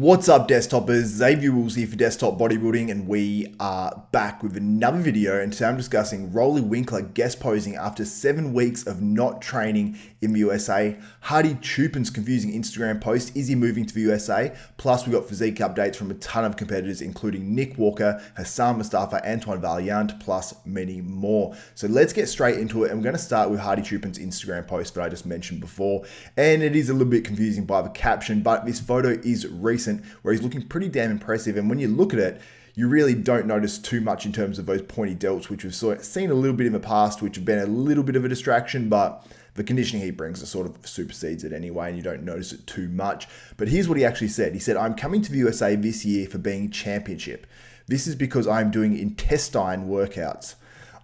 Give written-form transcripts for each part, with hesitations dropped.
What's up, desktopers? Xavier Wills here for Desktop Bodybuilding, and we are back with another video. And today I'm discussing Roelly Winklaar guest posing after 7 weeks of not training in the USA. Hadi Choopan's confusing Instagram post, is he moving to the USA? Plus, we got physique updates from a ton of competitors, including Nick Walker, Hassan Mostafa, Antoine Vaillant, plus many more. So let's get straight into it. And we're going to start with Hadi Choopan's Instagram post that I just mentioned before. And it is a little bit confusing by the caption, but this photo is recent, where he's looking pretty damn impressive. And when you look at it, you really don't notice too much in terms of those pointy delts, which we've seen a little bit in the past, which have been a little bit of a distraction, but the conditioning he brings are sort of supersedes it anyway, and you don't notice it too much. But here's what he actually said. He said, "I'm coming to the USA this year for being championship. This is because I'm doing intestine workouts.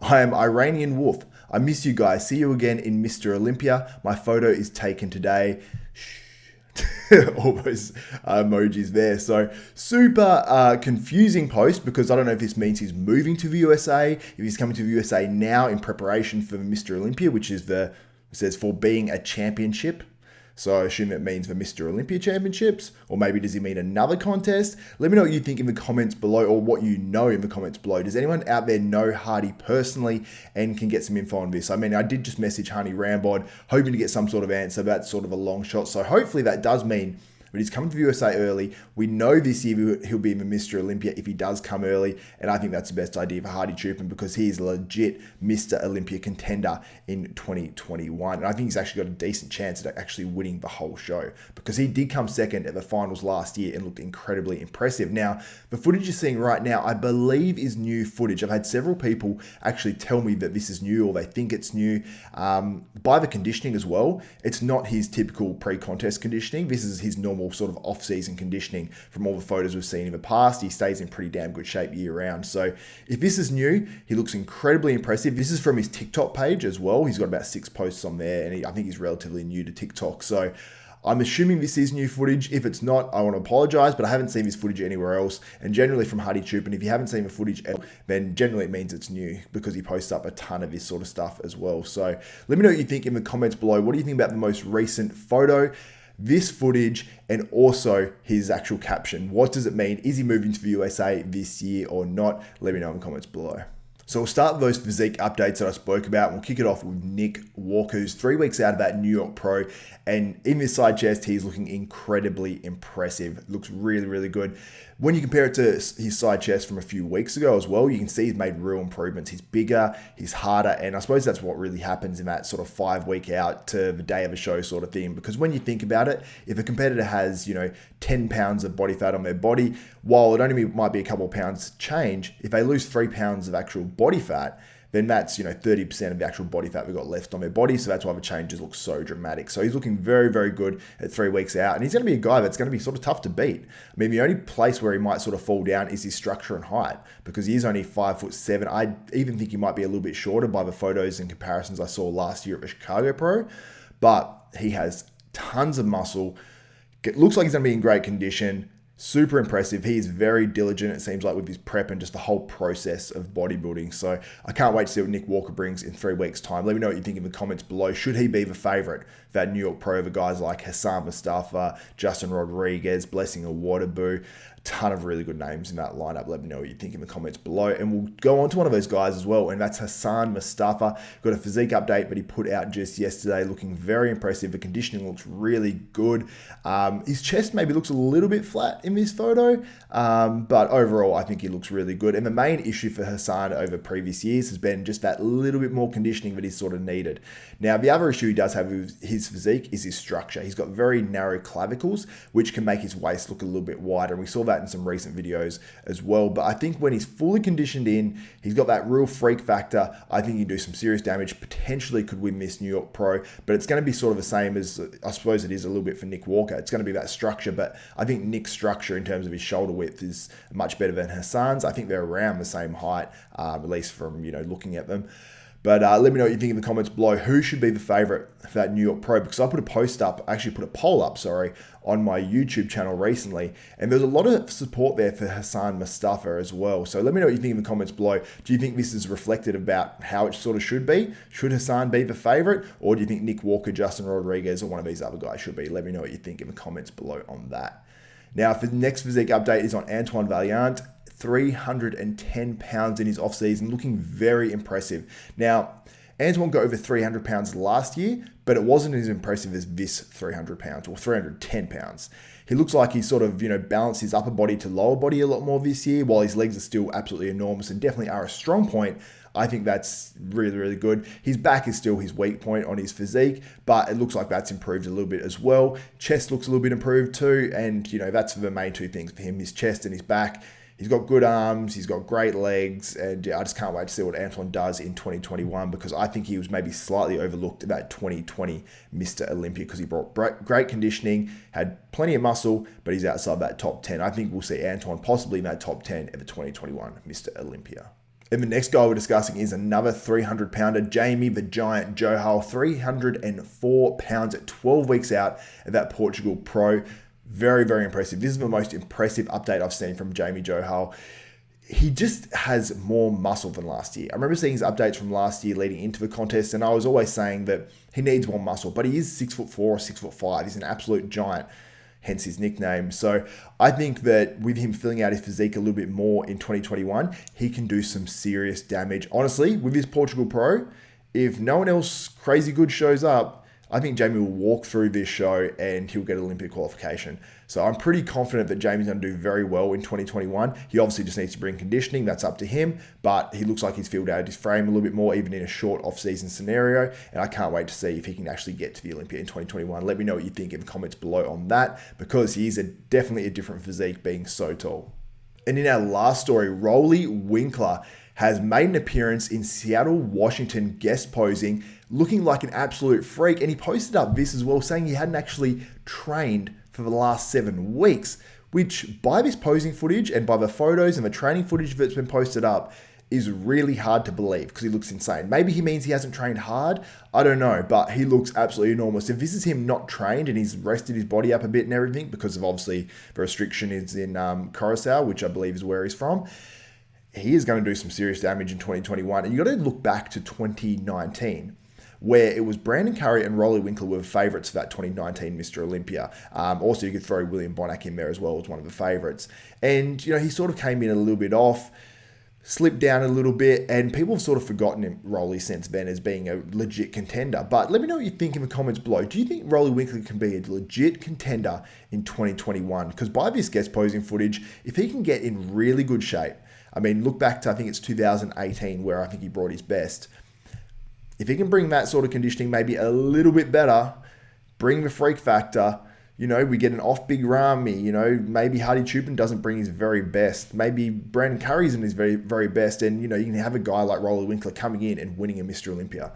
I am Iranian wolf. I miss you guys. See you again in Mr Olympia. My photo is taken today." All those emojis there. So super confusing post, because I don't know if this means he's moving to the USA, if he's coming to the USA now in preparation for Mr Olympia, which is it says for being a championship. So I assume it means the Mr Olympia championships, or maybe does he mean another contest? Let me know what you think in the comments below, or what you know in the comments below. Does anyone out there know Hadi personally and can get some info on this? I mean, I did just message Honey Rambod, hoping to get some sort of answer. That's sort of a long shot. So hopefully that does mean but he's coming to the USA early. We know this year he'll be in the Mr Olympia if he does come early. And I think that's the best idea for Hadi Choopan, because he's a legit Mr Olympia contender in 2021. And I think he's actually got a decent chance at actually winning the whole show, because he did come second at the finals last year and looked incredibly impressive. Now, the footage you're seeing right now, I believe is new footage. I've had several people actually tell me that this is new, or they think it's new. By the conditioning as well, it's not his typical pre-contest conditioning. This is his normal sort of off-season conditioning. From all the photos we've seen in the past, he stays in pretty damn good shape year-round. So if this is new, he looks incredibly impressive. This is from his TikTok page as well. He's got about 6 posts on there, and I think he's relatively new to TikTok. So I'm assuming this is new footage. If it's not, I want to apologize, but I haven't seen this footage anywhere else. And generally from Hadi Choopan, if you haven't seen the footage, then generally it means it's new, because he posts up a ton of this sort of stuff as well. So let me know what you think in the comments below. What do you think about the most recent photo, this footage, and also his actual caption? What does it mean? Is he moving to the USA this year or not? Let me know in the comments below. So we'll start with those physique updates that I spoke about. We'll kick it off with Nick Walker, who's 3 weeks out of that New York Pro. And in this side chest, he's looking incredibly impressive. Looks really, really good. When you compare it to his side chest from a few weeks ago as well, you can see he's made real improvements. He's bigger, he's harder, and I suppose that's what really happens in that sort of 5 week out to the day of a show sort of thing. Because when you think about it, if a competitor has, 10 pounds of body fat on their body, while it only might be a couple of pounds change, if they lose 3 pounds of actual body fat, then that's 30% of the actual body fat we've got left on their body. So that's why the changes look so dramatic. So he's looking very, very good at 3 weeks out. And he's going to be a guy that's going to be sort of tough to beat. I mean, the only place where he might sort of fall down is his structure and height, because he is only 5'7". I even think he might be a little bit shorter by the photos and comparisons I saw last year at the Chicago Pro. But he has tons of muscle. It looks like he's going to be in great condition. Super impressive. He is very diligent, it seems like, with his prep and just the whole process of bodybuilding. So I can't wait to see what Nick Walker brings in 3 weeks' time. Let me know what you think in the comments below. Should he be the favorite for that New York Pro over guys like Hassan Mostafa, Justin Rodriguez, Blessing Awardaboo? A ton of really good names in that lineup. Let me know what you think in the comments below. And we'll go on to one of those guys as well, and that's Hassan Mostafa. Got a physique update that he put out just yesterday, looking very impressive. The conditioning looks really good. His chest maybe looks a little bit flat in this photo, but overall I think he looks really good. And the main issue for Hassan over previous years has been just that little bit more conditioning that he's sort of needed. Now, the other issue he does have with his physique is his structure. He's got very narrow clavicles, which can make his waist look a little bit wider, and we saw that in some recent videos as well. But I think when he's fully conditioned in, he's got that real freak factor. I think he can do some serious damage, potentially could win this New York Pro, but it's going to be sort of the same as, I suppose it is a little bit for Nick Walker. It's going to be that structure, but I think Nick's structure in terms of his shoulder width is much better than Hassan's. I think they're around the same height, at least from, looking at them. But let me know what you think in the comments below. Who should be the favorite for that New York Pro? Because I put a poll up, on my YouTube channel recently, and there's a lot of support there for Hassan Mostafa as well. So let me know what you think in the comments below. Do you think this is reflected about how it sort of should be? Should Hassan be the favorite, or do you think Nick Walker, Justin Rodriguez, or one of these other guys should be? Let me know what you think in the comments below on that. Now, for the next physique update is on Antoine Vaillant, 310 pounds in his off-season, looking very impressive. Now, Antoine got over 300 pounds last year, but it wasn't as impressive as this 300 pounds or 310 pounds. He looks like he's sort of, balanced his upper body to lower body a lot more this year, while his legs are still absolutely enormous and definitely are a strong point. I think that's really, really good. His back is still his weak point on his physique, but it looks like that's improved a little bit as well. Chest looks a little bit improved too, and that's the main two things for him, his chest and his back. He's got good arms, he's got great legs, and I just can't wait to see what Antoine does in 2021, because I think he was maybe slightly overlooked at that 2020 Mr Olympia because he brought great conditioning, had plenty of muscle, but he's outside that top 10. I think we'll see Antoine possibly in that top 10 at the 2021 Mr Olympia. And the next guy we're discussing is another 300-pounder, Jamie the Giant Johal, 304 pounds at 12 weeks out at that Portugal Pro. Very, very impressive. This is the most impressive update I've seen from Jamie Johal. He just has more muscle than last year. I remember seeing his updates from last year leading into the contest, and I was always saying that he needs more muscle, but he is 6'4" or 6'5". He's an absolute giant, hence his nickname. So I think that with him filling out his physique a little bit more in 2021, he can do some serious damage. Honestly, with his Portugal Pro, if no one else crazy good shows up, I think Jamie will walk through this show and he'll get an Olympic qualification. So I'm pretty confident that Jamie's going to do very well in 2021. He obviously just needs to bring conditioning. That's up to him. But he looks like he's filled out his frame a little bit more, even in a short off-season scenario. And I can't wait to see if he can actually get to the Olympia in 2021. Let me know what you think in the comments below on that, because he is definitely a different physique being so tall. And in our last story, Roelly Winklaar has made an appearance in Seattle, Washington, guest posing, looking like an absolute freak. And he posted up this as well, saying he hadn't actually trained for the last 7 weeks, which by this posing footage and by the photos and the training footage that's been posted up is really hard to believe, because he looks insane. Maybe he means he hasn't trained hard. I don't know, but he looks absolutely enormous. If this is him not trained and he's rested his body up a bit and everything, because of obviously the restriction is in Curacao, which I believe is where he's from, he is going to do some serious damage in 2021. And you got to look back to 2019, where it was Brandon Curry and Roelly Winklaar were favourites for that 2019 Mr Olympia. Also, you could throw William Bonac in there as well as one of the favourites. And, he sort of came in a little bit off, slipped down a little bit, and people have sort of forgotten him, Roelly, since then as being a legit contender. But let me know what you think in the comments below. Do you think Roelly Winklaar can be a legit contender in 2021? Because by this guest posing footage, if he can get in really good shape, I mean, look back to, I think it's 2018, where I think he brought his best. If he can bring that sort of conditioning maybe a little bit better, bring the freak factor, we get an off Big Ramy, maybe Hadi Choopan doesn't bring his very best. Maybe Brandon Curry's in his very, very best. And, you can have a guy like Roelly Winklaar coming in and winning a Mr Olympia.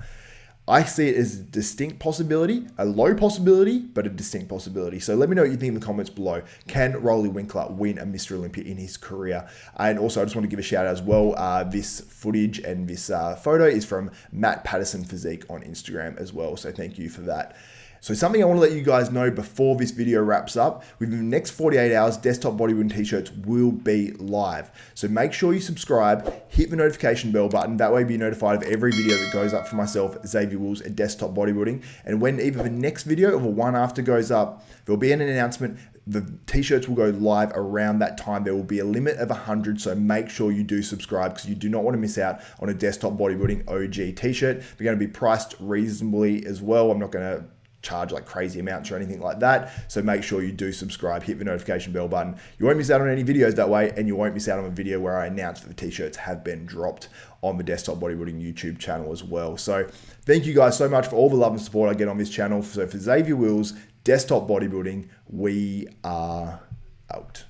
I see it as a distinct possibility, a low possibility, but a distinct possibility. So let me know what you think in the comments below. Can Roelly Winklaar win a Mr Olympia in his career? And also, I just want to give a shout out as well. This footage and this photo is from Matt Patterson Physique on Instagram as well. So thank you for that. So something I want to let you guys know before this video wraps up, within the next 48 hours, Desktop Bodybuilding t-shirts will be live. So make sure you subscribe, hit the notification bell button. That way you'll be notified of every video that goes up for myself, Xavier Wills, at Desktop Bodybuilding. And when either the next video or the one after goes up, there'll be an announcement. The t-shirts will go live around that time. There will be a limit of 100, so make sure you do subscribe, because you do not want to miss out on a Desktop Bodybuilding OG t-shirt. They're going to be priced reasonably as well. I'm not going to charge like crazy amounts or anything like that. So make sure you do subscribe, hit the notification bell button. You won't miss out on any videos that way, and you won't miss out on a video where I announce that the t-shirts have been dropped on the Desktop Bodybuilding YouTube channel as well. So thank you guys so much for all the love and support I get on this channel. So for Xavier Wills, Desktop Bodybuilding, we are out.